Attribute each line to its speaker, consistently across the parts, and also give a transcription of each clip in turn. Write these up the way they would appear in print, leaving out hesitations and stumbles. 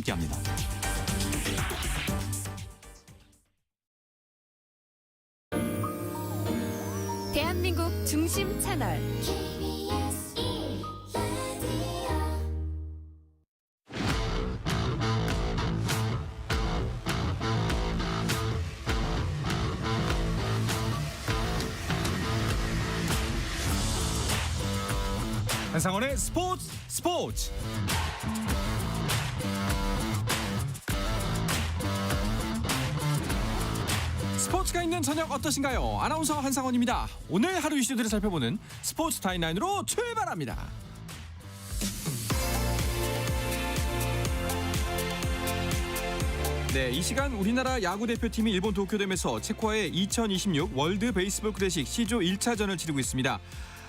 Speaker 1: 함께합니다.
Speaker 2: 대한민국 중심 채널
Speaker 3: 한상원의 스포츠. 스포츠가 있는 저녁 어떠신가요? 아나운서 한상원입니다. 오늘 하루 이슈들을 살펴보는 스포츠 타임라인으로 출발합니다. 네, 이 시간 우리나라 야구 대표팀이 일본 도쿄돔에서 체코와의 2026 월드 베이스볼 클래식 C조 1차전을 치르고 있습니다.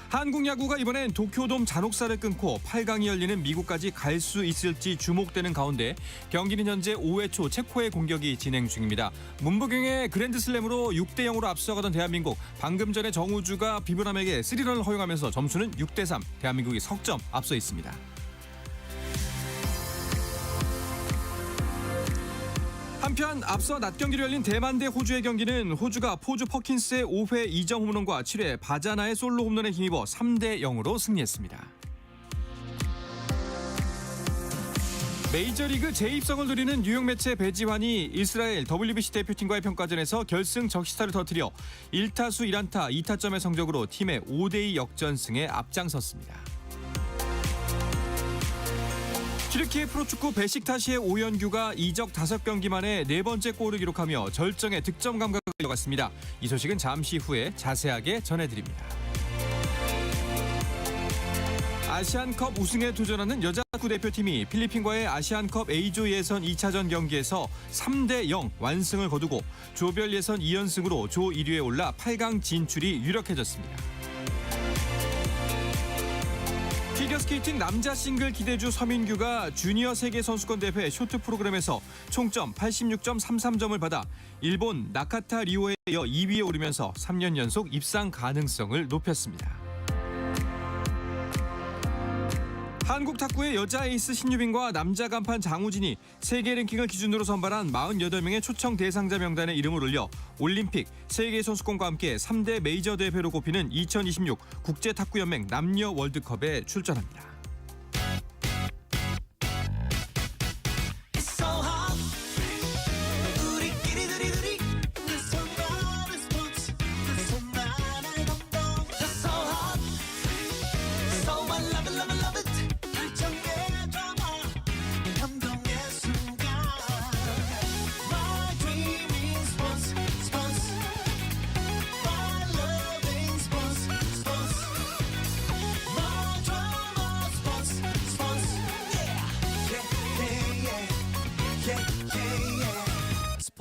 Speaker 3: 한국 야구가 이번엔 도쿄돔 잔혹사를 끊고 8강이 열리는 미국까지 갈 수 있을지 주목되는 가운데 경기는 현재 5회 초 체코의 공격이 진행 중입니다. 문부경의 그랜드슬램으로 6대0으로 앞서가던 대한민국, 방금 전에 정우주가 비브람에게 3런을 허용하면서 점수는 6대3, 대한민국이 석점 앞서 있습니다. 한편 앞서 낮 경기로 열린 대만 대 호주의 경기는 호주가 포주 퍼킨스의 5회 2점 홈런과 7회 바자나의 솔로 홈런에 힘입어 3대0으로 승리했습니다. 메이저리그 재입성을 노리는 뉴욕 매체 배지환이 이스라엘 WBC 대표팀과의 평가전에서 결승 적시타를 터뜨려 1타수 1안타 2타점의 성적으로 팀의 5대2 역전승에 앞장섰습니다. 튀르키예 프로축구 베식타시의 오연규가 이적 5경기 만에 4번째 골을 기록하며 절정의 득점 감각을 이어갔습니다. 이 소식은 잠시 후에 자세하게 전해드립니다. 아시안컵 우승에 도전하는 여자축구 대표팀이 필리핀과의 아시안컵 A조 예선 2차전 경기에서 3대0 완승을 거두고 조별 예선 2연승으로 조 1위에 올라 8강 진출이 유력해졌습니다. 피겨스케이팅 남자 싱글 기대주 서민규가 주니어 세계선수권대회 쇼트 프로그램에서 총점 86.33점을 받아 일본 나카타 리오에 이어 2위에 오르면서 3년 연속 입상 가능성을 높였습니다. 한국 탁구의 여자 에이스 신유빈과 남자 간판 장우진이 세계 랭킹을 기준으로 선발한 48명의 초청 대상자 명단에 이름을 올려 올림픽, 세계선수권과 함께 3대 메이저 대회로 꼽히는 2026 국제탁구연맹 남녀 월드컵에 출전합니다.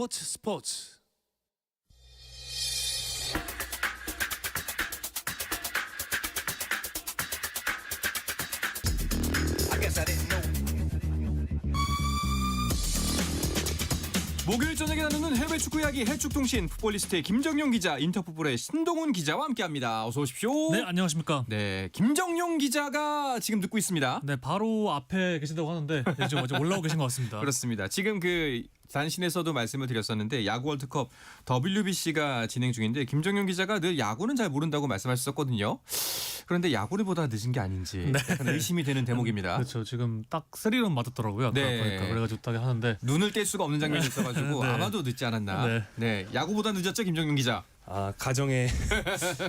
Speaker 3: 스포츠. 목요일 저녁에 나누는 해외 축구 이야기 해축통신 풋볼리스트의 김정용 기자, 인터풋볼의 신동훈 기자와 함께합니다. 어서 오십시오.
Speaker 4: 네, 안녕하십니까.
Speaker 3: 네, 김정용 기자가 지금 듣고 있습니다.
Speaker 4: 네, 바로 앞에 계신다고 하는데 지금 어제 올라오고 계신 것 같습니다.
Speaker 3: 그렇습니다. 지금 단신에서도 말씀을 드렸었는데 야구 월드컵 WBC가 진행 중인데 김정용 기자가 늘 야구는 잘 모른다고 말씀하셨었거든요. 그런데 야구를 보다 늦은 게 아닌지 약간 의심이 되는 대목입니다.
Speaker 4: 그렇죠. 지금 딱 3런 맞았더라고요.
Speaker 3: 네.
Speaker 4: 보니까 그래가지고 딱 하는데
Speaker 3: 눈을 뗄 수가 없는 장면이 있어가지고
Speaker 4: 네.
Speaker 3: 아마도 늦지 않았나. 네, 야구보다 늦었죠, 김정용 기자.
Speaker 5: 가정의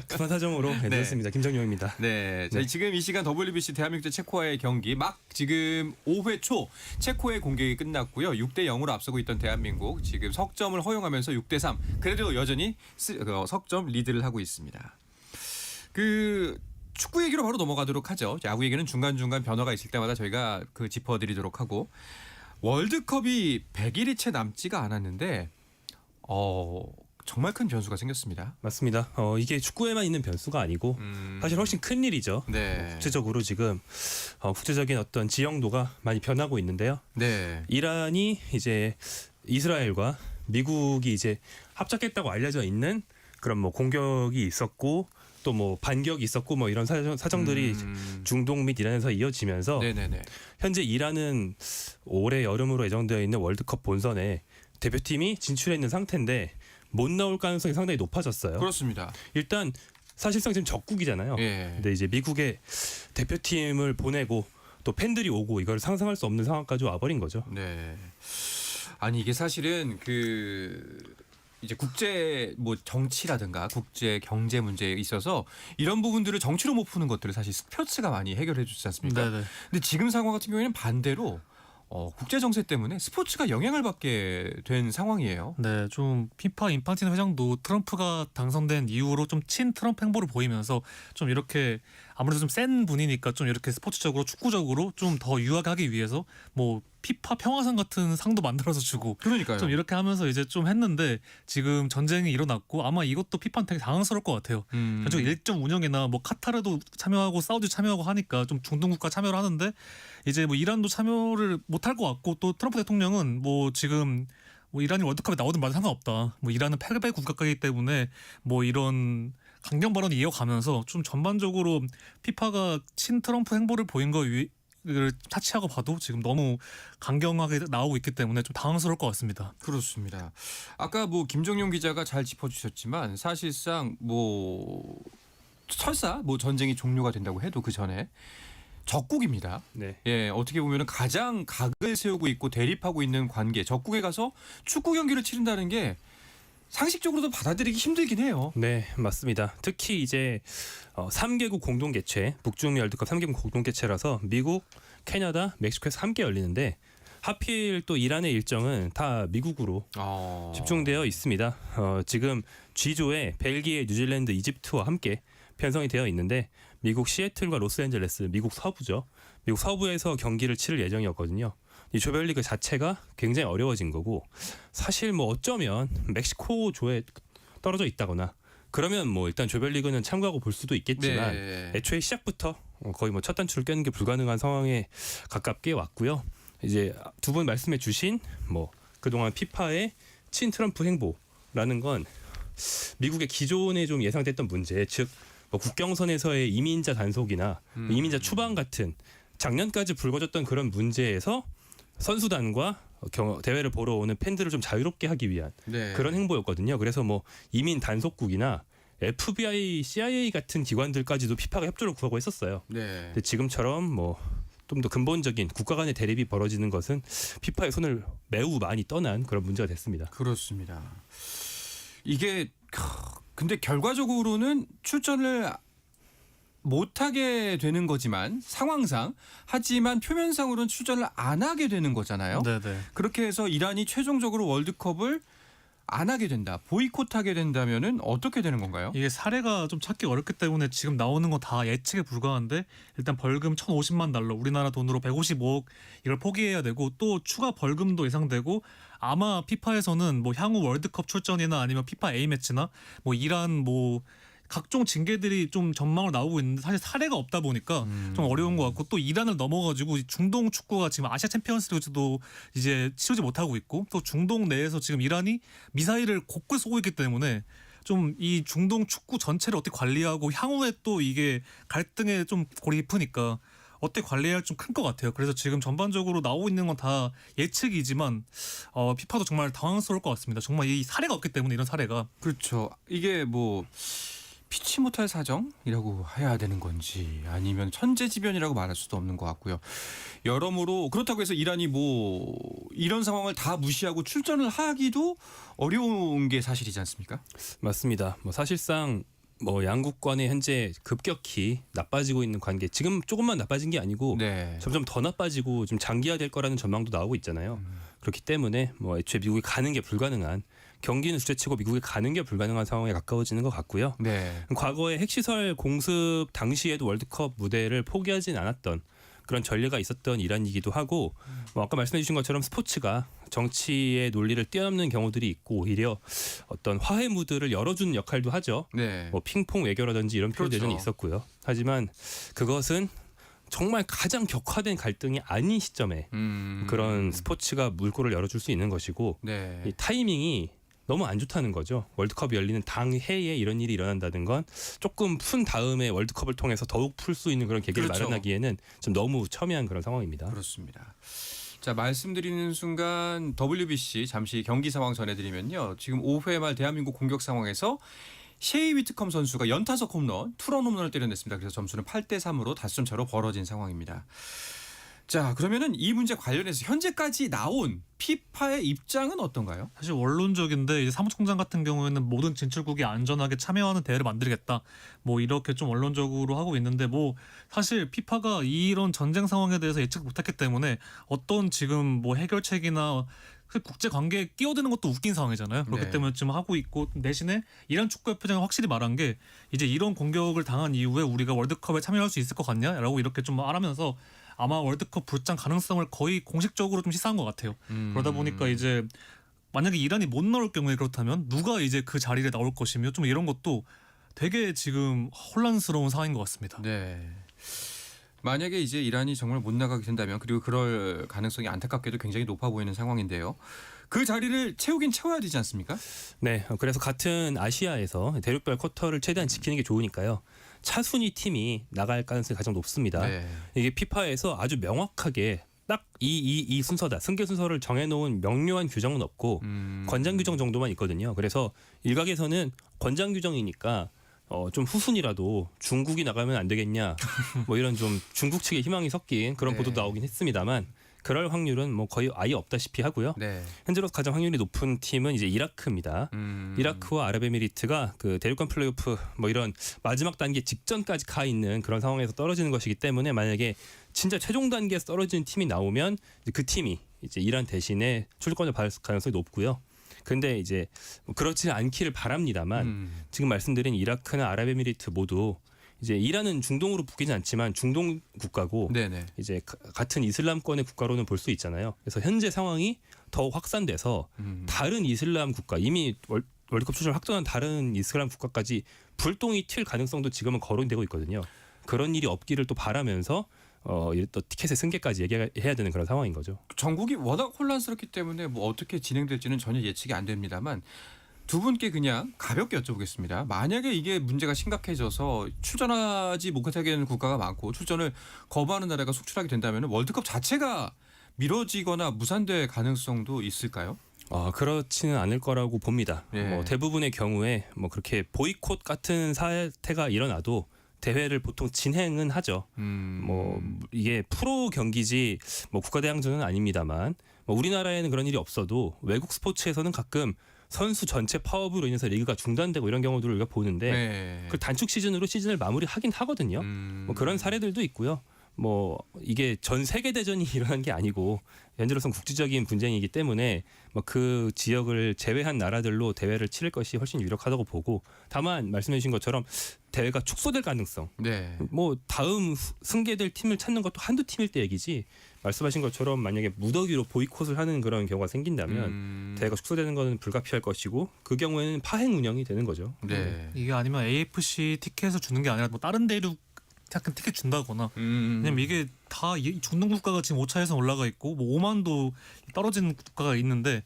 Speaker 5: 급한 사정으로 늦었습니다. 김정용입니다.
Speaker 3: 네, 자, 지금 이 시간 WBC 대한민국 대 체코와의 경기 막 지금 5회 초 체코의 공격이 끝났고요. 6대0으로 앞서고 있던 대한민국 지금 석점을 허용하면서 6대3 그래도 여전히 석점 리드를 하고 있습니다. 축구 얘기로 바로 넘어가도록 하죠. 야구 얘기는 중간중간 변화가 있을 때마다 저희가 짚어드리도록 하고 월드컵이 100일이 채 남지가 않았는데 정말 큰 변수가 생겼습니다.
Speaker 5: 맞습니다. 이게 축구에만 있는 변수가 아니고 사실 훨씬 큰 일이죠.
Speaker 3: 네.
Speaker 5: 국제적으로 지금 국제적인 어떤 지형도가 많이 변하고 있는데요.
Speaker 3: 네.
Speaker 5: 이란이 이제 이스라엘과 미국이 이제 합작했다고 알려져 있는 그런 공격이 있었고 또 뭐 반격이 있었고 뭐 이런 사정들이 중동 및 이란에서 이어지면서
Speaker 3: 네네네.
Speaker 5: 현재 이란은 올해 여름으로 예정되어 있는 월드컵 본선에 대표팀이 진출해 있는 상태인데 못 나올 가능성이 상당히 높아졌어요.
Speaker 3: 그렇습니다.
Speaker 5: 일단 사실상 지금 적국이잖아요.
Speaker 3: 예.
Speaker 5: 근데 이제 미국의 대표팀을 보내고 또 팬들이 오고 이걸 상상할 수 없는 상황까지 와버린 거죠.
Speaker 3: 네. 아니 이게 사실은 이제 국제 뭐 정치라든가 국제 경제 문제에 있어서 이런 부분들을 정치로 못 푸는 것들을 사실 스포츠가 많이 해결해 주지 않습니까?
Speaker 4: 네네.
Speaker 3: 근데 지금 상황 같은 경우에는 반대로 국제 정세 때문에 스포츠가 영향을 받게 된 상황이에요.
Speaker 4: 네, 좀 피파 인판티노 회장도 트럼프가 당선된 이후로 좀 친 트럼프 행보를 보이면서 좀 이렇게 아무래도 좀 센 분이니까 좀 이렇게 스포츠적으로 축구적으로 좀 더 유하게 하기 위해서 뭐 피파 평화상 같은 상도 만들어서 주고
Speaker 3: 그러니까요.
Speaker 4: 좀 이렇게 하면서 이제 좀 했는데 지금 전쟁이 일어났고 아마 이것도 피파는 되게 당황스러울 것 같아요. 전적 일정 운영이나 뭐 카타르도 참여하고 사우디 참여하고 하니까 좀 중동 국가 참여를 하는데 이제 뭐 이란도 참여를 못할 것 같고 또 트럼프 대통령은 뭐 지금 뭐 이란이 월드컵에 나오든 말든 상관없다. 뭐 이란은 패배 국가이기 때문에 뭐 이런 강경 발언을 이어가면서 좀 전반적으로 피파가 친 트럼프 행보를 보인 거를 차치하고 봐도 지금 너무 강경하게 나오고 있기 때문에 좀 당황스러울 것 같습니다.
Speaker 3: 그렇습니다. 아까 뭐 김정용 기자가 잘 짚어주셨지만 사실상 뭐 설사 뭐 전쟁이 종료가 된다고 해도 그 전에 적국입니다.
Speaker 5: 네.
Speaker 3: 예, 어떻게 보면 가장 각을 세우고 있고 대립하고 있는 관계, 적국에 가서 축구 경기를 치른다는 게 상식적으로도 받아들이기 힘들긴 해요.
Speaker 5: 네, 맞습니다. 특히 이제 3개국 공동 개최, 북중미 월드컵 3개국 공동 개최라서 미국, 캐나다, 멕시코에서 함께 열리는데 하필 또 이란의 일정은 다 미국으로 집중되어 있습니다. 지금 G조에 벨기에, 뉴질랜드, 이집트와 함께 편성이 되어 있는데 미국 시애틀과 로스앤젤레스, 미국 서부죠. 미국 서부에서 경기를 치를 예정이었거든요. 이 조별리그 자체가 굉장히 어려워진 거고 사실 뭐 어쩌면 멕시코 조에 떨어져 있다거나 그러면 뭐 일단 조별리그는 참가하고 볼 수도 있겠지만
Speaker 3: 네.
Speaker 5: 애초에 시작부터 거의 뭐 첫 단추를 꿰는 게 불가능한 상황에 가깝게 왔고요. 이제 두 분 말씀해 주신 뭐 그동안 피파의 친 트럼프 행보라는 건 미국의 기존에 좀 예상됐던 문제, 즉 뭐 국경선에서의 이민자 단속이나 이민자 추방 같은 작년까지 불거졌던 그런 문제에서 선수단과 대회를 보러 오는 팬들을 좀 자유롭게 하기 위한
Speaker 3: 네.
Speaker 5: 그런 행보였거든요. 그래서 뭐 이민 단속국이나 FBI, CIA 같은 기관들까지도 피파가 협조를 구하고 했었어요.
Speaker 3: 네.
Speaker 5: 근데 지금처럼 뭐 좀 더 근본적인 국가 간의 대립이 벌어지는 것은 피파의 손을 매우 많이 떠난 그런 문제가 됐습니다.
Speaker 3: 그렇습니다. 이게 근데 결과적으로는 출전을 못하게 되는 거지만 상황상 하지만 표면상으로는 출전을 안 하게 되는 거잖아요.
Speaker 4: 네네.
Speaker 3: 그렇게 해서 이란이 최종적으로 월드컵을 안 하게 된다, 보이콧하게 된다면은 어떻게 되는 건가요?
Speaker 4: 이게 사례가 좀 찾기 어렵기 때문에 지금 나오는 건 다 예측에 불과한데 일단 벌금 1,050만 달러, 우리나라 돈으로 155억 이걸 포기해야 되고 또 추가 벌금도 예상되고 아마 피파에서는 뭐 향후 월드컵 출전이나 아니면 피파 A 매치나 뭐 이란 뭐 각종 징계들이 좀 전망으로 나오고 있는데 사실 사례가 없다 보니까 좀 어려운 것 같고 또 이란을 넘어가지고 중동 축구가 지금 아시아 챔피언스리그도 이제 치르지 못하고 있고 또 중동 내에서 지금 이란이 미사일을 곳곳 쏘고 있기 때문에 좀 이 중동 축구 전체를 어떻게 관리하고 향후에 또 이게 갈등에 좀 골이 깊으니까 어떻게 관리해야 할 좀 큰 것 같아요. 그래서 지금 전반적으로 나오고 있는 건 다 예측이지만 피파도 정말 당황스러울 것 같습니다. 정말 이 사례가 없기 때문에 이런 사례가
Speaker 3: 그렇죠. 이게 뭐 피치 못할 사정이라고 해야 되는 건지 아니면 천재지변이라고 말할 수도 없는 것 같고요. 여러모로 그렇다고 해서 이란이 뭐 이런 상황을 다 무시하고 출전을 하기도 어려운 게 사실이지 않습니까?
Speaker 5: 맞습니다. 뭐 사실상 뭐 양국 간에 현재 급격히 나빠지고 있는 관계, 지금 조금만 나빠진 게 아니고
Speaker 3: 네.
Speaker 5: 점점 더 나빠지고 좀 장기화될 거라는 전망도 나오고 있잖아요. 그렇기 때문에 뭐 애초에 미국이 가는 게 불가능한, 경기는 주체치고 미국이 가는 게 불가능한 상황에 가까워지는 것 같고요.
Speaker 3: 네.
Speaker 5: 과거에 핵시설 공습 당시에도 월드컵 무대를 포기하진 않았던 그런 전례가 있었던 이란이기도 하고 뭐 아까 말씀해 주신 것처럼 스포츠가 정치의 논리를 뛰어넘는 경우들이 있고 오히려 어떤 화해 무드를 열어주는 역할도 하죠.
Speaker 3: 네.
Speaker 5: 뭐 핑퐁 외교라든지 이런 표현들은
Speaker 3: 그렇죠.
Speaker 5: 있었고요. 하지만 그것은 정말 가장 격화된 갈등이 아닌 시점에 그런 스포츠가 물꼬를 열어줄 수 있는 것이고
Speaker 3: 네.
Speaker 5: 이 타이밍이 너무 안 좋다는 거죠. 월드컵이 열리는 당해에 이런 일이 일어난다는 건 조금 푼 다음에 월드컵을 통해서 더욱 풀 수 있는 그런 계기를
Speaker 3: 그렇죠.
Speaker 5: 마련하기에는 좀 너무 첨예한 그런 상황입니다.
Speaker 3: 그렇습니다. 자, 말씀드리는 순간 WBC 잠시 경기 상황 전해드리면요. 지금 5회 말 대한민국 공격 상황에서 셰이 위트컴 선수가 연타석 홈런, 투런 홈런을 때려냈습니다. 그래서 점수는 8대3으로 다수점 차로 벌어진 상황입니다. 자, 그러면은 이 문제 관련해서 현재까지 나온 피파의 입장은 어떤가요?
Speaker 4: 사실 원론적인데 이제 사무총장 같은 경우에는 모든 진출국이 안전하게 참여하는 대회를 만들겠다. 뭐 이렇게 좀 원론적으로 하고 있는데 뭐 사실 피파가 이런 전쟁 상황에 대해서 예측 못했기 때문에 어떤 지금 뭐 해결책이나 그 국제 관계에 끼어드는 것도 웃긴 상황이잖아요. 그렇기
Speaker 3: 네.
Speaker 4: 때문에 지금 하고 있고 대신에 이란 축구협회장이 확실히 말한 게 이제 이런 공격을 당한 이후에 우리가 월드컵에 참여할 수 있을 것 같냐라고 이렇게 좀 말하면서 아마 월드컵 불장 가능성을 거의 공식적으로 좀 시사한 것 같아요. 그러다 보니까 이제 만약에 이란이 못 나올 경우에 그렇다면 누가 이제 그 자리에 나올 것이며 좀 이런 것도 되게 지금 혼란스러운 상황인 것 같습니다.
Speaker 3: 네. 만약에 이제 이란이 정말 못 나가게 된다면 그리고 그럴 가능성이 안타깝게도 굉장히 높아 보이는 상황인데요. 그 자리를 채우긴 채워야 되지 않습니까?
Speaker 5: 네, 그래서 같은 아시아에서 대륙별 쿼터를 최대한 지키는 게 좋으니까요. 차순위 팀이 나갈 가능성이 가장 높습니다.
Speaker 3: 네.
Speaker 5: 이게 피파에서 아주 명확하게 딱 이 순서다. 승계 순서를 정해놓은 명료한 규정은 없고 권장 규정 정도만 있거든요. 그래서 일각에서는 권장 규정이니까 좀 후순위라도 중국이 나가면 안 되겠냐. 뭐 이런 좀 중국 측의 희망이 섞인 그런
Speaker 3: 네.
Speaker 5: 보도도 나오긴 했습니다만 그럴 확률은 뭐 거의 아예 없다시피 하고요.
Speaker 3: 네.
Speaker 5: 현재로서 가장 확률이 높은 팀은 이제 이라크입니다. 이라크와 아랍에미리트가 그 대륙간 플레이오프 뭐 이런 마지막 단계 직전까지 가 있는 그런 상황에서 떨어지는 것이기 때문에 만약에 진짜 최종 단계에서 떨어지는 팀이 나오면 이제 그 팀이 이제 이란 대신에 출전권을 받을 가능성이 높고요. 근데 이제 뭐 그렇지 않기를 바랍니다만 지금 말씀드린 이라크나 아랍에미리트 모두 이제 이란은 중동으로 묶이진 않지만 중동 국가고
Speaker 3: 네네.
Speaker 5: 이제 같은 이슬람권의 국가로는 볼 수 있잖아요. 그래서 현재 상황이 더 확산돼서 다른 이슬람 국가 이미 월드컵 출전을 확정한 다른 이슬람 국가까지 불똥이 튈 가능성도 지금은 거론되고 있거든요. 그런 일이 없기를 또 바라면서 또 티켓의 승계까지 얘기해야 되는 그런 상황인 거죠.
Speaker 3: 전국이 워낙 혼란스럽기 때문에 뭐 어떻게 진행될지는 전혀 예측이 안 됩니다만 두 분께 그냥 가볍게 여쭤보겠습니다. 만약에 이게 문제가 심각해져서 출전하지 못하게 되는 국가가 많고 출전을 거부하는 나라가 속출하게 된다면 월드컵 자체가 미뤄지거나 무산될 가능성도 있을까요?
Speaker 5: 그렇지는 않을 거라고 봅니다.
Speaker 3: 예.
Speaker 5: 뭐 대부분의 경우에 뭐 그렇게 보이콧 같은 사태가 일어나도 대회를 보통 진행은 하죠. 뭐 이게 프로 경기지 뭐 국가대항전은 아닙니다만 뭐 우리나라에는 그런 일이 없어도 외국 스포츠에서는 가끔 선수 전체 파업으로 인해서 리그가 중단되고 이런 경우들을 우리가 보는데
Speaker 3: 네.
Speaker 5: 그 단축 시즌으로 시즌을 마무리하긴 하거든요. 뭐 그런 사례들도 있고요. 뭐 이게 전 세계 대전이 일어난 게 아니고 현재로선 국제적인 분쟁이기 때문에 뭐 그 지역을 제외한 나라들로 대회를 치를 것이 훨씬 유력하다고 보고 다만 말씀해 주신 것처럼 대회가 축소될 가능성
Speaker 3: 네.
Speaker 5: 뭐 다음 승계될 팀을 찾는 것도 한두 팀일 때 얘기지 말씀하신 것처럼 만약에 무더기로 보이콧을 하는 그런 경우가 생긴다면 대회가 축소되는 것은 불가피할 것이고 그 경우에는 파행 운영이 되는 거죠.
Speaker 3: 네.
Speaker 4: 이게 아니면 AFC 티켓을 주는 게 아니라 뭐 다른 대륙 약간 티켓 준다거나 왜냐면 이게 다 중동 국가가 지금 5차에서 올라가 있고 뭐 오만도 떨어지는 국가가 있는데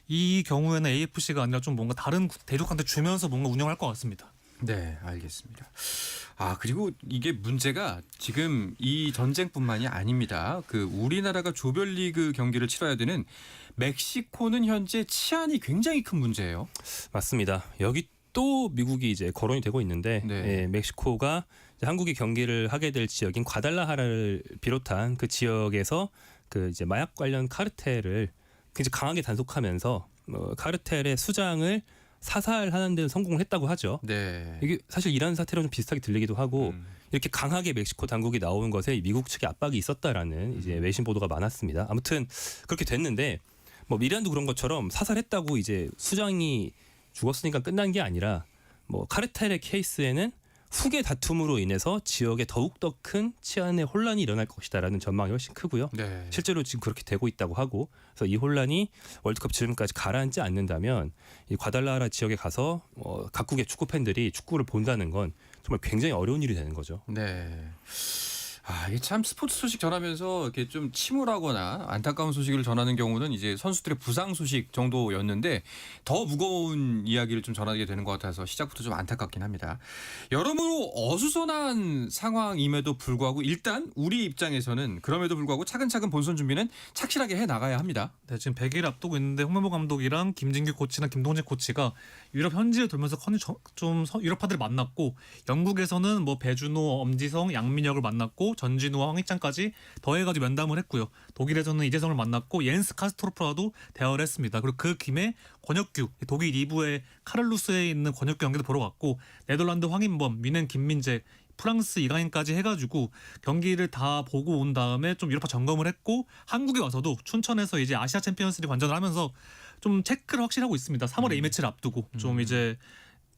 Speaker 4: 이 경우에는 AFC가 아니라 좀 뭔가 다른 대륙한테 주면서 뭔가 운영할 것 같습니다.
Speaker 3: 네, 알겠습니다. 그리고 이게 문제가 지금 이 전쟁뿐만이 아닙니다. 그 우리나라가 조별리그 경기를 치러야 되는 멕시코는 현재 치안이 굉장히 큰 문제예요.
Speaker 5: 맞습니다. 여기 또 미국이 이제 거론이 되고 있는데
Speaker 3: 네.
Speaker 5: 멕시코가 이제 한국이 경기를 하게 될 지역인 과달라하라를 비롯한 그 지역에서 그 이제 마약 관련 카르텔을 굉장히 강하게 단속하면서 카르텔의 수장을 사살하는 데는 성공을 했다고 하죠.
Speaker 3: 네.
Speaker 5: 이게 사실 이란 사태랑 좀 비슷하게 들리기도 하고 이렇게 강하게 멕시코 당국이 나오는 것에 미국 측의 압박이 있었다라는 이제 외신 보도가 많았습니다. 아무튼 그렇게 됐는데 뭐 이란도 그런 것처럼 사살했다고 이제 수장이 죽었으니까 끝난 게 아니라 뭐 카르텔의 케이스에는 후계 다툼으로 인해서 지역에 더욱더 큰 치안의 혼란이 일어날 것이다라는 전망이 훨씬 크고요.
Speaker 3: 네.
Speaker 5: 실제로 지금 그렇게 되고 있다고 하고 그래서 이 혼란이 월드컵 지금까지 가라앉지 않는다면 이 과달라하라 지역에 가서 각국의 축구 팬들이 축구를 본다는 건 정말 굉장히 어려운 일이 되는 거죠.
Speaker 3: 네. 이게 참 스포츠 소식 전하면서 이렇게 좀 침울하거나 안타까운 소식을 전하는 경우는 이제 선수들의 부상 소식 정도였는데 더 무거운 이야기를 좀 전하게 되는 것 같아서 시작부터 좀 안타깝긴 합니다. 여러모로 어수선한 상황임에도 불구하고 일단 우리 입장에서는 그럼에도 불구하고 차근차근 본선 준비는 착실하게 해 나가야 합니다.
Speaker 4: 네, 지금 100일 앞두고 있는데 홍명보 감독이랑 김진규 코치나 김동진 코치가 유럽 현지에 돌면서 유럽파들을 만났고 영국에서는 뭐 배준호, 엄지성, 양민혁을 만났고 전진우와 황희찬까지 더해가지고 면담을 했고요. 독일에서는 이재성을 만났고 옌스 카스토르프와도 대화를 했습니다. 그리고 그 김에 권혁규, 독일 2부의 카를루스에 있는 권혁규 경기도 보러 갔고 네덜란드 황인범, 미넨 김민재, 프랑스 이강인까지 해가지고 경기를 다 보고 온 다음에 좀 유럽파 점검을 했고 한국에 와서도 춘천에서 이제 아시아 챔피언스리그 관전을 하면서 좀 체크를 확실히 하고 있습니다. 3월 A매치를 앞두고 좀 이제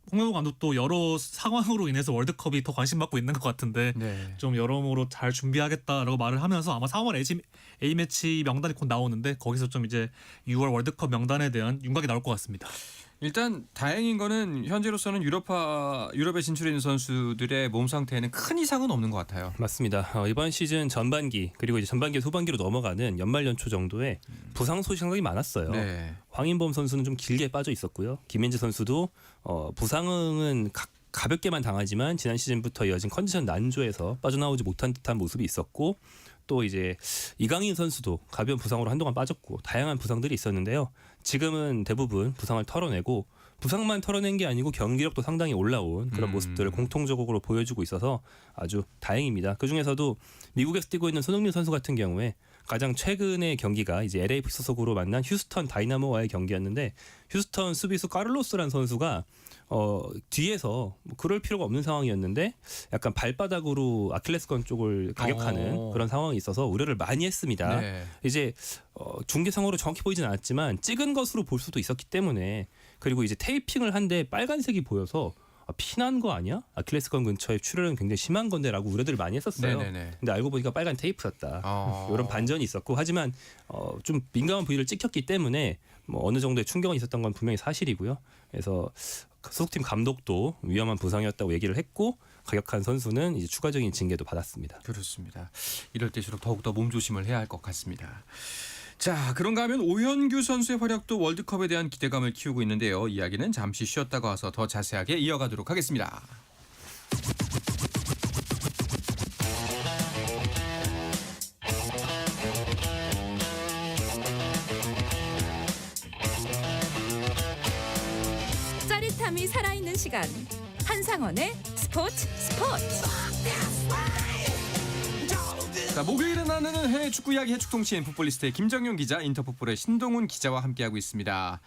Speaker 4: 홍명보 감독도 여러 상황으로 인해서 월드컵이 더 관심받고 있는 것 같은데
Speaker 3: 네.
Speaker 4: 좀 여러모로 잘 준비하겠다라고 말을 하면서 아마 4월 A매치 명단이 곧 나오는데 거기서 좀 이제 6월 월드컵 명단에 대한 윤곽이 나올 것 같습니다.
Speaker 3: 일단 다행인 거는 현재로서는 유럽에 진출해 있는 선수들의 몸 상태에는 큰 이상은 없는 것 같아요.
Speaker 5: 맞습니다. 이번 시즌 전반기 그리고 이제 전반기 후반기로 넘어가는 연말 연초 정도에 부상 소식 상당히 많았어요.
Speaker 3: 네.
Speaker 5: 황인범 선수는 좀 길게 빠져 있었고요. 김민재 선수도 부상은 가볍게만 당하지만 지난 시즌부터 이어진 컨디션 난조에서 빠져나오지 못한 듯한 모습이 있었고 또 이제 이강인 선수도 가벼운 부상으로 한동안 빠졌고 다양한 부상들이 있었는데요. 지금은 대부분 부상을 털어내고 부상만 털어낸 게 아니고 경기력도 상당히 올라온 그런 모습들을 공통적으로 보여주고 있어서 아주 다행입니다. 그중에서도 미국에서 뛰고 있는 손흥민 선수 같은 경우에 가장 최근의 경기가 이제 LAFC 소속으로 만난 휴스턴 다이나모와의 경기였는데 휴스턴 수비수 카를로스라는 선수가 뒤에서 뭐 그럴 필요가 없는 상황이었는데 약간 발바닥으로 아킬레스건 쪽을 가격하는 그런 상황이 있어서 우려를 많이 했습니다.
Speaker 3: 네.
Speaker 5: 이제 중계상으로 정확히 보이진 않았지만 찍은 것으로 볼 수도 있었기 때문에 그리고 이제 테이핑을 한데 빨간색이 보여서 피난 거 아니야? 아킬레스건 근처에 출혈은 굉장히 심한 건데라고 우려들을 많이 했었어요.
Speaker 3: 네네네.
Speaker 5: 근데 알고 보니까 빨간 테이프였다. 이런 반전이 있었고 하지만 좀 민감한 부위를 찍혔기 때문에 뭐 어느 정도의 충격은 있었던 건 분명히 사실이고요. 그래서 소속팀 감독도 위험한 부상이었다고 얘기를 했고 가격한 선수는 이제 추가적인 징계도 받았습니다.
Speaker 3: 그렇습니다. 이럴 때일수록 더욱더 몸조심을 해야 할 것 같습니다. 자, 그런가 하면 오현규 선수의 활약도 월드컵에 대한 기대감을 키우고 있는데요. 이야기는 잠시 쉬었다가 와서 더 자세하게 이어가도록 하겠습니다.
Speaker 2: 짜릿함이 살아있는 시간 한상원의 스포츠.
Speaker 3: 자, 목요일은 나누는 해외 축구 이야기 해축통신 풋볼리스트의 김정용 기자, 인터풋볼의 신동훈 기자와 함께하고 있습니다.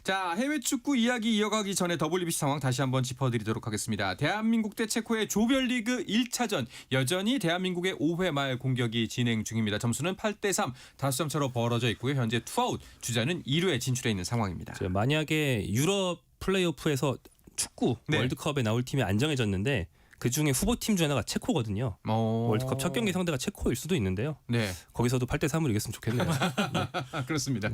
Speaker 3: 자, 해외 축구 이야기 이어가기 전에 WBC 상황 다시 한번 짚어드리도록 하겠습니다. 대한민국 대 체코의 조별리그 1차전 여전히 대한민국의 5회 말 공격이 진행 중입니다. 점수는 8대3 5점 차로 벌어져 있고요. 현재 투아웃 주자는 2루에 진출해 있는 상황입니다.
Speaker 5: 만약에 유럽 플레이오프에서 축구
Speaker 3: 네.
Speaker 5: 월드컵에 나올 팀이 안정해졌는데 그중에 후보팀 중 하나가 체코거든요. 월드컵 첫 경기 상대가 체코일 수도 있는데요.
Speaker 3: 네.
Speaker 5: 거기서도 8대3으로 이겼으면 좋겠네요.
Speaker 3: 그렇습니다.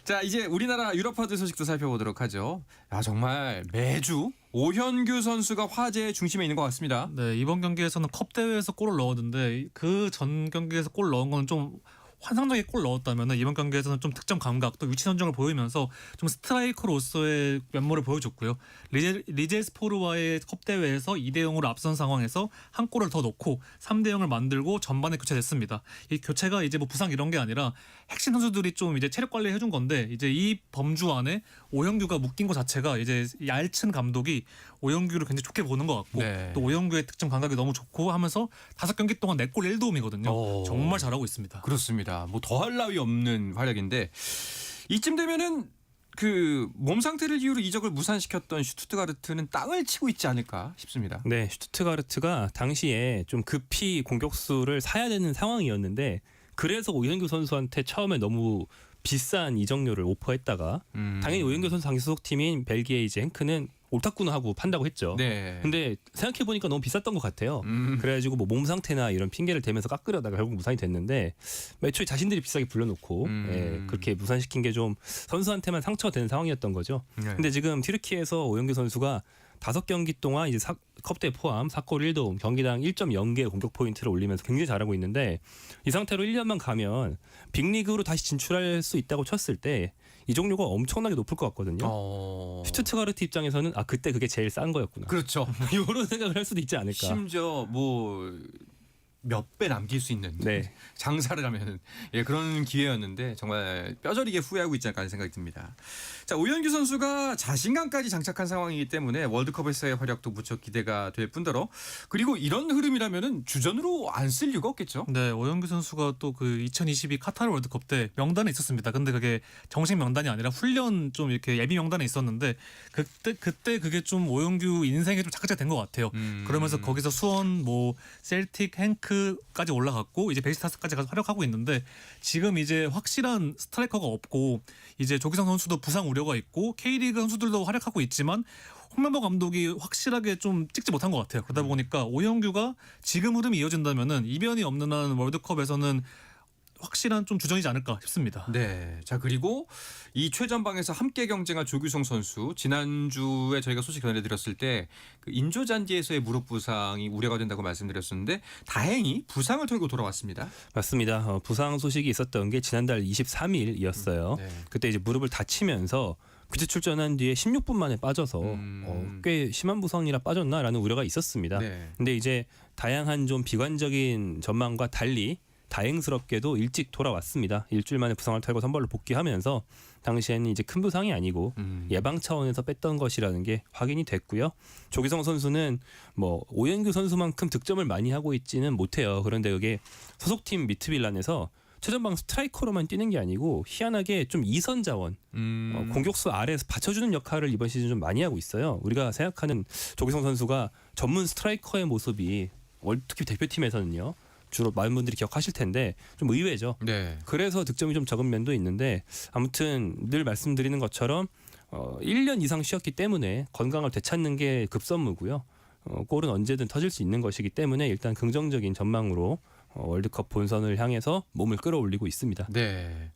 Speaker 3: 자, 이제 우리나라 유럽파들 소식도 살펴보도록 하죠. 정말 매주 오현규 선수가 화제의 중심에 있는 것 같습니다.
Speaker 4: 네, 이번 경기에서는 컵 대회에서 골을 넣었는데 그 전 경기에서 골 넣은 건 좀 환상적인 골 넣었다면 이번 경기에서는 좀 득점 감각 또 위치 선정을 보이면서 좀 스트라이커로서의 면모를 보여줬고요. 리젤스포르와의 컵 대회에서 2대0으로 앞선 상황에서 한 골을 더 넣고 3대0을 만들고 전반에 교체됐습니다. 이 교체가 이제 뭐 부상 이런 게 아니라 핵심 선수들이 좀 이제 체력 관리 해준 건데 이제 이 범주 안에 오영규가 묶인 것 자체가 이제 얄친 감독이 오영규를 굉장히 좋게 보는 것 같고
Speaker 3: 네.
Speaker 4: 또 오영규의 득점 감각이 너무 좋고 하면서 5경기 동안 4골 1도움이거든요. 정말 잘하고 있습니다.
Speaker 3: 그렇습니다. 뭐 더할 나위 없는 활약인데 이쯤 되면은 그 몸 상태를 이유로 이적을 무산시켰던 슈투트가르트는 땅을 치고 있지 않을까 싶습니다.
Speaker 5: 네, 슈투트가르트가 당시에 좀 급히 공격수를 사야 되는 상황이었는데 그래서 오현규 선수한테 처음에 너무 비싼 이적료를 오퍼했다가 당연히 오현규 선수 당시 소속팀인 벨기에 이제 행크는 옳다구나 하고 판다고 했죠.
Speaker 3: 네.
Speaker 5: 근데 생각해 보니까 너무 비쌌던 것 같아요. 그래가지고 뭐 몸 상태나 이런 핑계를 대면서 깎으려다가 결국 무산이 됐는데 애초에 자신들이 비싸게 불러놓고 그렇게 무산시킨 게 좀 선수한테만 상처가 되는 상황이었던 거죠.
Speaker 3: 네.
Speaker 5: 근데 지금 튀르키예에서 오영규 선수가 5경기 동안 이제 컵대 포함 4골 1도움, 경기당 1.0개 공격 포인트를 올리면서 굉장히 잘하고 있는데 이 상태로 1년만 가면 빅리그로 다시 진출할 수 있다고 쳤을 때 이 종료가 엄청나게 높을 것 같거든요. 슈투트가르트 입장에서는 그때 그게 제일 싼 거였구나.
Speaker 3: 그렇죠.
Speaker 5: 이런 생각을 할 수도 있지 않을까.
Speaker 3: 심지어 뭐 몇 배 남길 수 있는
Speaker 5: 네.
Speaker 3: 장사를 하면은 그런 기회였는데 정말 뼈저리게 후회하고 있지 않을까 하는 생각이 듭니다. 자, 오현규 선수가 자신감까지 장착한 상황이기 때문에 월드컵에서의 활약도 무척 기대가 될 뿐더러 그리고 이런 흐름이라면은 주전으로 안 쓸 이유가 없겠죠.
Speaker 4: 네, 오영규 선수가 또 그 2022 카타르 월드컵 때 명단에 있었습니다. 근데 그게 정식 명단이 아니라 훈련 좀 이렇게 예비 명단에 있었는데 그때 그게 좀 오영규 인생에 좀 착각이 된 것 같아요. 그러면서 거기서 수원, 뭐 셀틱, 행크까지 올라갔고 이제 베이스타스까지 가서 활약하고 있는데 지금 이제 확실한 스트라이커가 없고 이제 조기성 선수도 부상 우려가 있고 K리그 선수들도 활약하고 있지만 홍명보 감독이 확실하게 좀 찍지 못한 것 같아요. 그러다 보니까 오영규가 지금 흐름이 이어진다면은 이변이 없는 한 월드컵에서는 확실한 좀 주전이지 않을까 싶습니다.
Speaker 3: 네. 자, 그리고 이 최전방에서 함께 경쟁한 조규성 선수 지난주에 저희가 소식 전해드렸을 때 그 인조잔디에서의 무릎 부상이 우려가 된다고 말씀드렸었는데 다행히 부상을 털고 돌아왔습니다.
Speaker 5: 맞습니다. 부상 소식이 있었던 게 지난달 23일이었어요.
Speaker 3: 네.
Speaker 5: 그때 이제 무릎을 다치면서 규제 출전한 뒤에 16분 만에 빠져서 꽤 심한 부상이라 빠졌나라는 우려가 있었습니다.
Speaker 3: 네.
Speaker 5: 근데 이제 다양한 좀 비관적인 전망과 달리 다행스럽게도 일찍 돌아왔습니다. 일주일 만에 부상을 털고 선발로 복귀하면서 당시에는 이제 큰 부상이 아니고 예방 차원에서 뺐던 것이라는 게 확인이 됐고요. 조기성 선수는 뭐 오현규 선수만큼 득점을 많이 하고 있지는 못해요. 그런데 그게 소속팀 미트빌란에서 최전방 스트라이커로만 뛰는 게 아니고 희한하게 좀 2선 자원 공격수 아래에서 받쳐주는 역할을 이번 시즌 좀 많이 하고 있어요. 우리가 생각하는 조기성 선수가 전문 스트라이커의 모습이 특히 대표팀에서는요. 주로 많은 분들이 기억하실 텐데 좀 의외죠.
Speaker 3: 네.
Speaker 5: 그래서 득점이 좀 적은 면도 있는데 아무튼 늘 말씀드리는 것처럼 1년 이상 쉬었기 때문에 건강을 되찾는 게 급선무고요. 골은 언제든 터질 수 있는 것이기 때문에 일단 긍정적인 전망으로 월드컵 본선을 향해서 몸을 끌어올리고 있습니다.
Speaker 3: 네.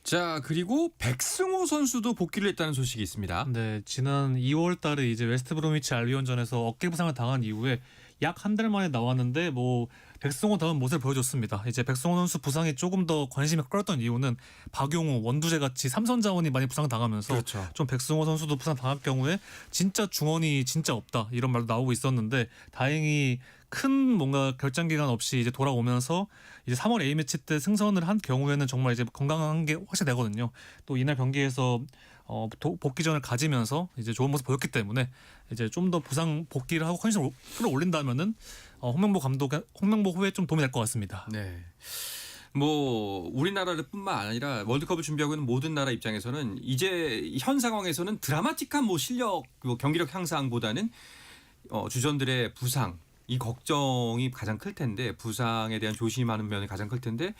Speaker 3: 자, 그리고 백승호 선수도 복귀를 했다는 소식이 있습니다.
Speaker 4: 네, 지난 2월 달에 이제 웨스트브로미치 알비온전에서 어깨 부상을 당한 이후에 약 한 달 만에 나왔는데 뭐 백승호 다운 모습을 보여줬습니다. 이제 백승호 선수 부상이 조금 더 관심이 끌었던 이유는 박용우, 원두재 같이 3선 자원이 많이 부상당하면서
Speaker 3: 그렇죠.
Speaker 4: 좀 백승호 선수도 부상 당할 경우에 진짜 중원이 진짜 없다 이런 말도 나오고 있었는데 다행히 큰 뭔가 결장 기간 없이 이제 돌아오면서 이제 3월 A 매치 때 승선을 한 경우에는 정말 이제 건강한 게 확실되거든요. 또 이날 경기에서 복귀전을 가지면서 이제 좋은 모습 보였기 때문에 이제 좀 더 부상 복귀를 하고 컨디션을 끌어올린다면은 홍명보 후에 좀 도움이 될 것 같습니다.
Speaker 3: 네. 뭐 우리나라뿐만 아니라 월드컵을 준비하고 있는 모든 나라 입장에서는 이제 현 상황에서는 드라마틱한 뭐 실력, 경기력 향상보다는 주전들의 부상 이 걱정이 가장 클 텐데 부상에 대한 조심하는 면이 가장 클 텐데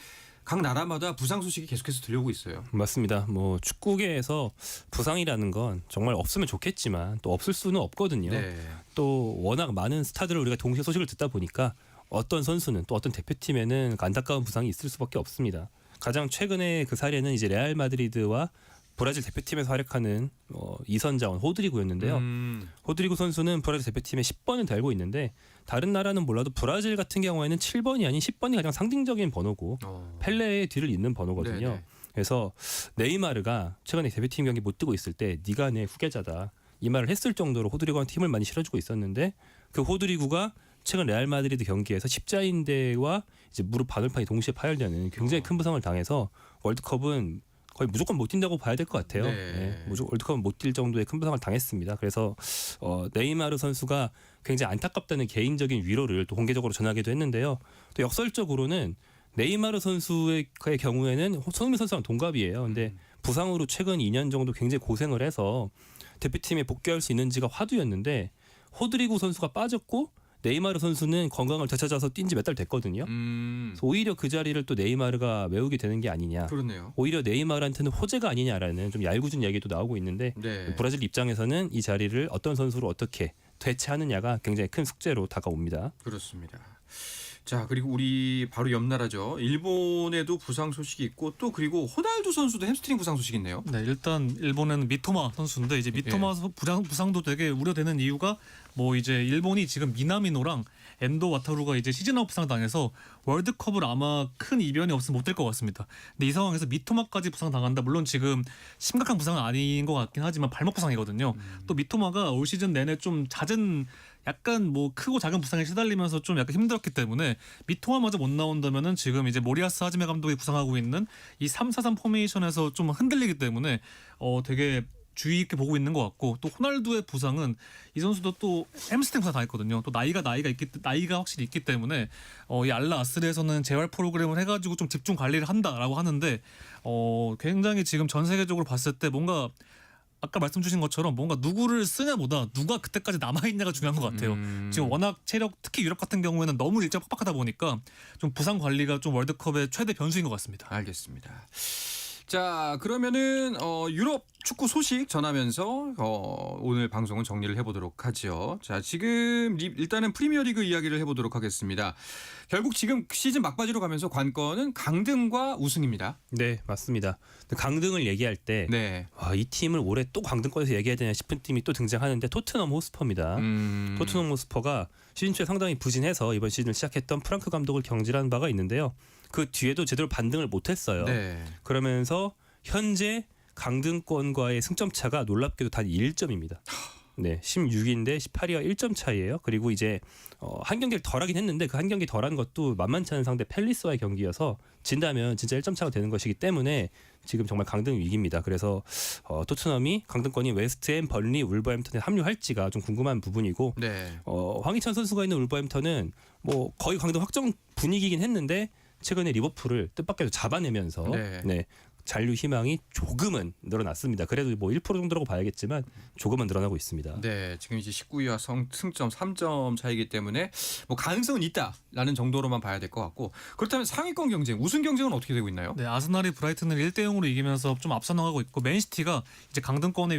Speaker 3: 각 나라마다 부상 소식이 계속해서 들려오고 있어요.
Speaker 5: 맞습니다. 뭐 축구계에서 부상이라는 건 정말 없으면 좋겠지만 또 없을 수는 없거든요.
Speaker 3: 네.
Speaker 5: 또 워낙 많은 스타들을 우리가 동시에 소식을 듣다 보니까 어떤 선수는 또 어떤 대표팀에는 안타까운 부상이 있을 수밖에 없습니다. 가장 최근에 그 사례는 이제 레알 마드리드와 브라질 대표팀에서 활약하는 2선 자원 호드리구였는데요. 호드리구 선수는 브라질 대표팀에 10번을 달고 있는데 다른 나라는 몰라도 브라질 같은 경우에는 7번이 아닌 10번이 가장 상징적인 번호고 펠레의 뒤를 잇는 번호거든요.
Speaker 3: 네네.
Speaker 5: 그래서 네이마르가 최근에 대표팀 경기 못 뛰고 있을 때 네가 내 후계자다 이 말을 했을 정도로 호드리구한테 힘을 많이 실어주고 있었는데 그 호드리구가 최근 레알 마드리드 경기에서 십자인대와 이제 무릎 바늘판이 동시에 파열되는 굉장히 큰 부상을 당해서 월드컵은 거의 무조건 못 뛴다고 봐야 될 것 같아요.
Speaker 3: 네.
Speaker 5: 무조건 월드컵은 못 뛸 정도의 큰 부상을 당했습니다. 그래서 네이마르 선수가 굉장히 안타깝다는 개인적인 위로를 또 공개적으로 전하기도 했는데요. 또 역설적으로는 네이마르 선수의 경우에는 손흥민 선수랑 동갑이에요. 근데 부상으로 최근 2년 정도 굉장히 고생을 해서 대표팀에 복귀할 수 있는지가 화두였는데 호드리구 선수가 빠졌고 네이마르 선수는 건강을 되찾아서 뛴 지 몇 달 됐거든요. 그래서 오히려 그 자리를 또 네이마르가 메우게 되는 게 아니냐.
Speaker 3: 그렇네요.
Speaker 5: 오히려 네이마르한테는 호재가 아니냐라는 좀 얄궂은 얘기도 나오고 있는데
Speaker 3: 네.
Speaker 5: 브라질 입장에서는 이 자리를 어떤 선수로 어떻게 대체하느냐가 굉장히 큰 숙제로 다가옵니다.
Speaker 3: 그렇습니다. 자, 그리고 우리 바로 옆 나라죠. 일본에도 부상 소식이 있고 또 그리고 호날두 선수도 햄스트링 부상 소식이 있네요.
Speaker 4: 네, 일단 일본에는 미토마 선수인데 이제 미토마 부상도 되게 우려되는 이유가 뭐 이제 일본이 지금 미나미노랑 엔도 와타루가 이제 시즌아웃 부상 당해서 월드컵을 아마 큰 이변이 없으면 못 될 것 같습니다. 근데 이 상황에서 미토마까지 부상 당한다. 물론 지금 심각한 부상은 아닌 것 같긴 하지만 발목 부상이거든요. 또 미토마가 올 시즌 내내 좀 잦은 약간 뭐 크고 작은 부상에 시달리면서 좀 약간 힘들었기 때문에 미토마마저 못 나온다면은 지금 이제 모리아스 하지메 감독이 구상하고 있는 이 3-4-3 포메이션에서 좀 흔들리기 때문에 되게 주의 있게 보고 있는 것 같고 또 호날두의 부상은 이 선수도 또 햄스트링 부상 당했거든요. 또 나이가 확실히 있기 때문에 이 알라 아스르에서는 재활 프로그램을 해가지고 좀 집중 관리를 한다라고 하는데 굉장히 지금 전 세계적으로 봤을 때 뭔가 아까 말씀 주신 것처럼 뭔가 누구를 쓰냐보다 누가 그때까지 남아있냐가 중요한 것 같아요. 지금 워낙 체력 특히 유럽 같은 경우에는 너무 일정 빡빡하다 보니까 좀 부상 관리가 좀 월드컵의 최대 변수인 것 같습니다.
Speaker 3: 알겠습니다. 자, 그러면은 유럽 축구 소식 전하면서 오늘 방송은 정리를 해보도록 하죠. 자, 지금 일단은 프리미어리그 이야기를 해보도록 하겠습니다. 결국 지금 시즌 막바지로 가면서 관건은 강등과 우승입니다.
Speaker 5: 네, 맞습니다. 강등을 얘기할 때
Speaker 3: 네.
Speaker 5: 이 팀을 올해 또 강등권에서 얘기해야 되냐 싶은 팀이 또 등장하는데 토트넘 호스퍼입니다. 토트넘 호스퍼가 시즌 초에 상당히 부진해서 이번 시즌을 시작했던 프랑크 감독을 경질한 바가 있는데요. 그 뒤에도 제대로 반등을 못했어요.
Speaker 3: 네.
Speaker 5: 그러면서 현재 강등권과의 승점 차가 놀랍게도 단 1점입니다. 네, 16위인데 18위와 1점 차이예요. 그리고 이제 한 경기를 덜하긴 했는데 그 한 경기 덜한 것도 만만치 않은 상대 팰리스와의 경기여서 진다면 진짜 1점 차가 되는 것이기 때문에 지금 정말 강등 위기입니다. 그래서 토트넘이 강등권이 웨스트햄, 벌리, 울버햄튼에 합류할지가 좀 궁금한 부분이고
Speaker 3: 네.
Speaker 5: 황희찬 선수가 있는 울버햄튼은 뭐 거의 강등 확정 분위기긴 했는데 최근에 리버풀을 뜻밖에도 잡아내면서
Speaker 3: 네.
Speaker 5: 잔류 희망이 조금은 늘어났습니다. 그래도 뭐 1% 정도라고 봐야겠지만 조금은 늘어나고 있습니다.
Speaker 3: 네, 지금 이제 19위와 승점 3점 차이기 때문에 뭐 가능성은 있다라는 정도로만 봐야 될 것 같고 그렇다면 상위권 경쟁, 우승 경쟁은 어떻게 되고 있나요?
Speaker 4: 네, 아스날이 브라이튼을 1대0으로 이기면서 좀 앞서 나가고 있고 맨시티가 이제 강등권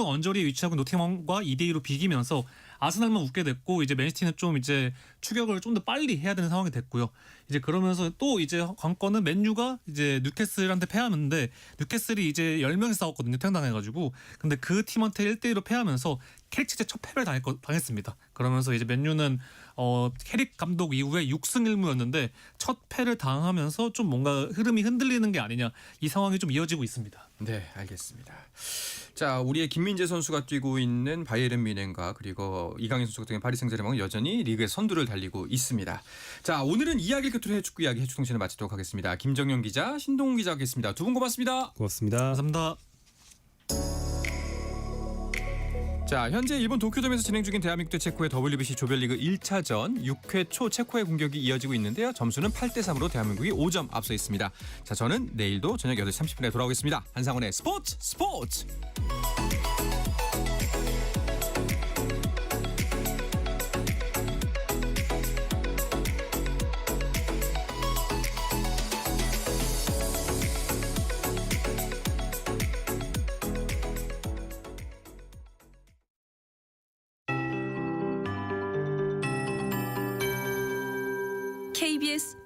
Speaker 4: 언저리에 위치하고 있는 노팅엄과 2대2로 비기면서 아스날만 웃게 됐고 이제 맨시티는 좀 이제 추격을 좀 더 빨리 해야 되는 상황이 됐고요. 이제 그러면서 또 이제 관건은 맨유가 이제 뉴캐슬한테 패하는데 뉴캐슬이 이제 10명이 싸웠거든요. 퇴장당해가지고. 근데 그 팀한테 1대1로 패하면서 캐릭 첫 패배를 당했습니다. 그러면서 이제 맨유는 캐릭 감독 이후에 6승 1무였는데 첫 패를 당하면서 좀 뭔가 흐름이 흔들리는 게 아니냐 이 상황이 좀 이어지고 있습니다.
Speaker 3: 네, 알겠습니다. 자, 우리의 김민재 선수가 뛰고 있는 바이에른 뮌헨과 그리고 이강인 선수가 뛰는 파리 생제르맹은 여전히 리그의 선두를 달리고 있습니다. 자, 오늘은 이야기 끝으로 해축구 이야기 해축통신을 마치도록 하겠습니다. 김정영 기자, 신동훈 기자였습니다. 두 분 고맙습니다.
Speaker 5: 고맙습니다.
Speaker 4: 감사합니다.
Speaker 3: 자, 현재 일본 도쿄돔에서 진행 중인 대한민국 대 체코의 WBC 조별리그 1차전 6회 초 체코의 공격이 이어지고 있는데요. 점수는 8대3으로 대한민국이 5점 앞서 있습니다. 자, 저는 내일도 저녁 8시 30분에 돌아오겠습니다. 한상원의 스포츠!
Speaker 2: KBS